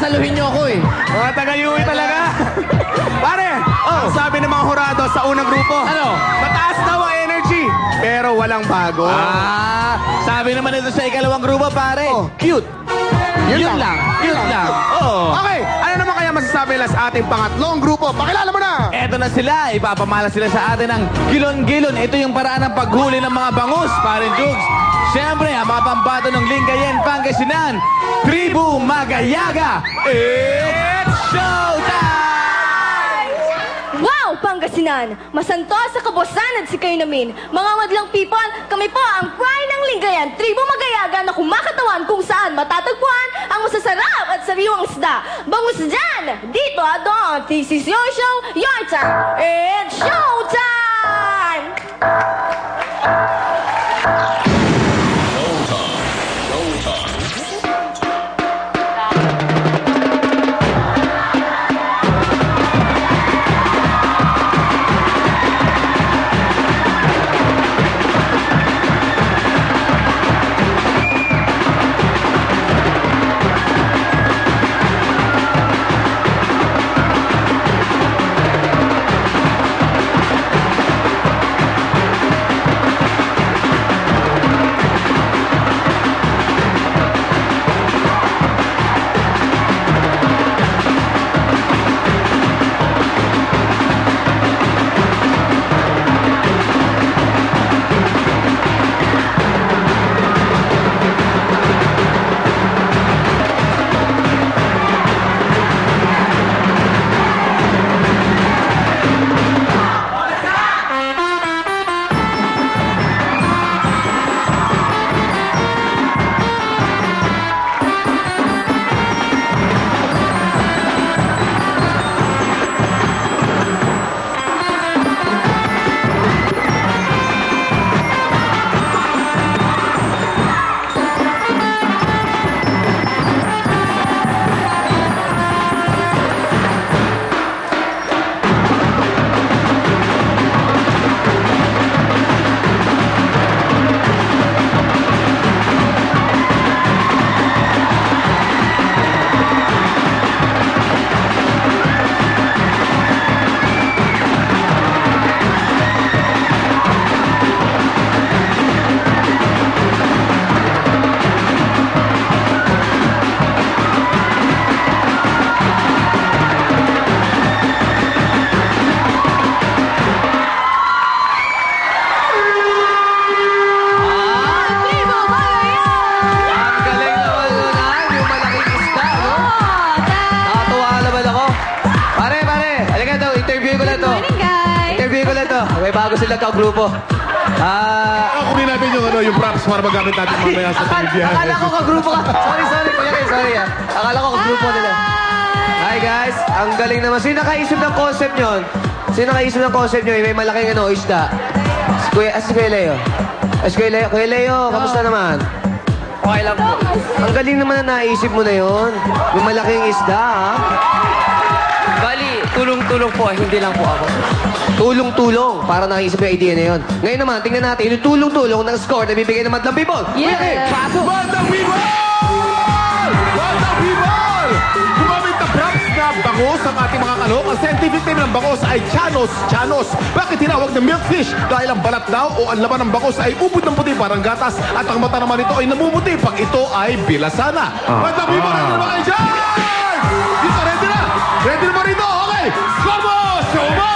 sasaluhin niyo ako eh. Mga taga-UI talaga. Pare, ang sabi ng mga hurado sa unang grupo. Ano? Mataas daw ang energy, pero walang bago. Sabi naman ito sa ikalawang grupo, pare. Cute. Yun lang. Cute lang. Oo. Okay, ano naman kaya masasabi nila sa ating pangatlong grupo? Pakilala mo na! Eto na sila. Ipapamala sila sa atin ng gilon-gilon. Ito yung paraan ng paghuli ng mga bangus, pare Jugs. Siyempre, ang mga pambato ng Lingayen, Pangasinan, Tribu Magayaga. It's showtime! Wow, Pangasinan! Masanto sa kabosan at sikay namin. Mga madlang people, kami po ang pride ng Lingayen, Tribu Magayaga na kumakatawan kung saan matatagpuan ang masasarap at sariwang isda. Bangus dyan! Dito at doon! This is your show, your time! It's showtime! May bago silang kagrupo. Kunin natin yung props para magamit natin mamaya sa TV. Akala ko kagrupo ka. Sorry, kuya Ray, sorry ah. Akala ko kagrupo nila. Hi guys, ang galing naman. Sino nakaisip ng concept nyo? Sino nakaisip ng concept nyo? May malaking isda. Si Kuya Leo. Si Kuya Leo, kamusta naman? Okay lang po. Ang galing naman na naisip mo na yun. May malaking isda, ha? Bali, tulong-tulong po, hindi lang po ako. Tulong-tulong, para nakaisip yung idea na yun. Ngayon naman, tingnan natin yung tulong-tulong ng score na bibigay ng Madlang People. Yeah! Madlang People! Madlang People! Gumamit na props na bangus ang ating mga kalok. Ang scientific name ng bangus ay Chanos. Bakit tinawag na milkfish? Dahil ang balat daw o ang laman ng bangus ay ubod ng puti parang gatas at ang mata naman nito ay namumuti pag ito ay bilasana. Madlang People, ready na ba kayo dyan? Dito, ready na? Ready na ba rito? Okay! Score mo! Show mo!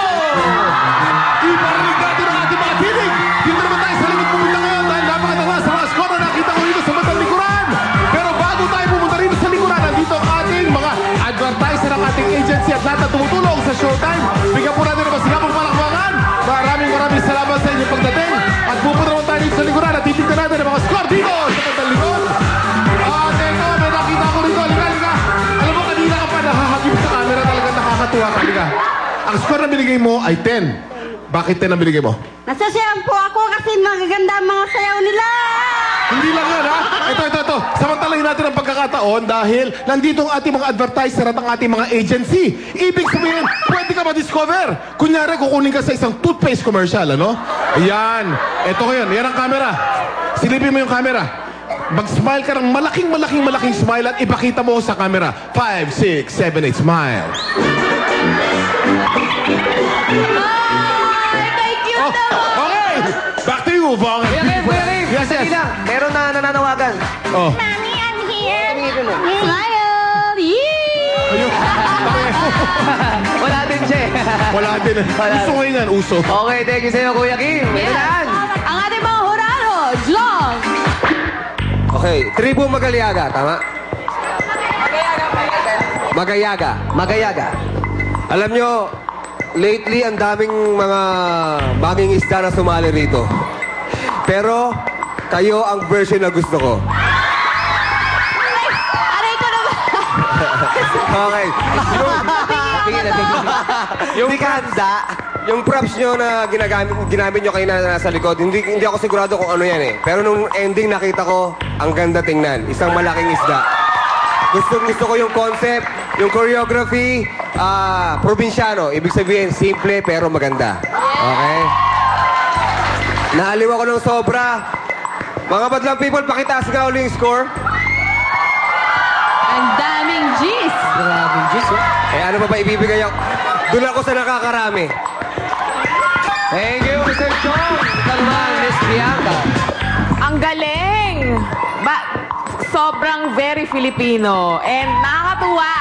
Iparinig natin ang ating mga tinig. Dito naman tayo sa limit pumunta ngayon dahil napakatawa sa mga score na nakita ko dito sa matang likuran. Pero bago tayo pumunta rito sa likuran, nandito ang ating mga advertiser ng ating agency at lahat na tumutulong sa Showtime. Bigyan po natin ang masigapong palakpakan. Maraming salamat sa inyong pagdating. At pupunta naman tayo dito sa likuran at titignan natin ang mga score dito sa matang likod. Teko, may nakita ko rito. Liga. Alam mo, kanina ka pa nakahagip sa camera. Talagang nakakatuwa ka. Liga. Ang score na binigay mo ay 10. Bakit 10 ang binigay mo? Nasasayaw po ako kasi magaganda ang mga sayaw nila! Hindi lang yan, ha? Ito. Samantalahin natin ang pagkakataon dahil nandito ang ating mga advertiser at ang ating mga agency. Ibig sabihin, pwede ka ma-discover. Kunyari, kukunin ka sa isang toothpaste commercial, ano? Ayan. Ito ngayon. Yan ang camera. Silipin mo yung camera. mag-smile ka ng malaking smile at ipakita mo sa camera. 5, 6, 7, 8, smile. Ay, thank you Oh, naman. okay! Back to you, Vong. Kuya Kim, Kuya Kim. Yes, yes. Sandali lang. Meron na nananawagan. Oh. Mommy, I'm here. Tumingin mo. Smile! Yee! Ayun. Wala din siya eh. Wala din. Uso ngayon yan, uso. Okay, thank you sa'yo, Kuya Kim. Ito na. Ang ating mga hurado, John! Okay, Tribu Magaliaga, tama? Magayaga. Magayaga. Alam nyo, lately, ang daming mga banging isda na sumali rito. Pero, kayo ang version na gusto ko. Aray ko naman! Okay. Yung handa, yung props nyo na ginamit nyo kayo na nasa likod, hindi ako sigurado kung ano yan eh. Pero nung ending nakita ko, ang ganda tingnan. Isang malaking isda. Gusto ko yung concept, yung choreography, probinsyano. Ibig sabihin, simple pero maganda. Okay? Naaliw ako ng sobra. Mga badlang people, pakitaas nga ulit yung score. Ang daming G's! Grabe, Diyos, oh. Eh, ano pa ba ibibigay ako? Doon ako sa nakakarami. Thank you, Mr. Chong. Kalman, Miss Bianca. Ang galing! Sobrang very Filipino. And nakakatuwa.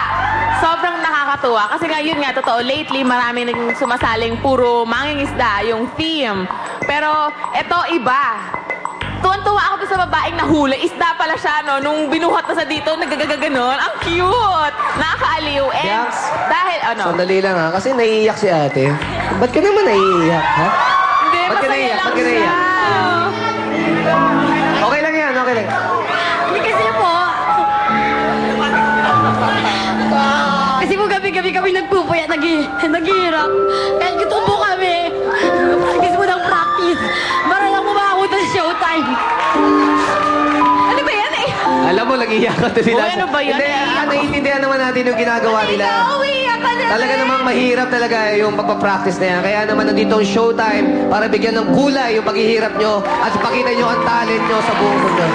Sobrang nakakatuwa. Kasi nga, yun nga, totoo, lately, marami nang sumasaling puro mangingisda, yung theme. Pero, eto, iba. Tuwan-tuwa ako doon sa babaeng nahuli. Isda pala siya, no? Nung binuhat na sa dito, nagagaganon. Ang cute! Nakakaaliw. And Bianx, dahil, ano? Sandali lang ha, kasi naiiyak si ate. Ba't ka naman naiiyak, ha? Hindi, Ba't ka masaya naiiyak? lang Ba't ka siya. naiiyak? Okay lang yan, okay lang. Hindi kasi po. Kasi po gabi-gabi kami nagpupuyat, naghihirap. Kahit gusto po kami. Practice mo ng practice. Para lang pumakot sa showtime. Ano ba yan eh? Alam mo, nag-iiyak ka to sila. Uy, ano ba yan? Hindi, naiintindihan naman natin yung ginagawa nila. Uwiyak ka na Talaga namang mahirap talaga yung pagpapractice na yan. Kaya naman nandito ang showtime para bigyan ng kulay yung paghihirap nyo at ipakita nyo ang talent nyo sa buong mundo.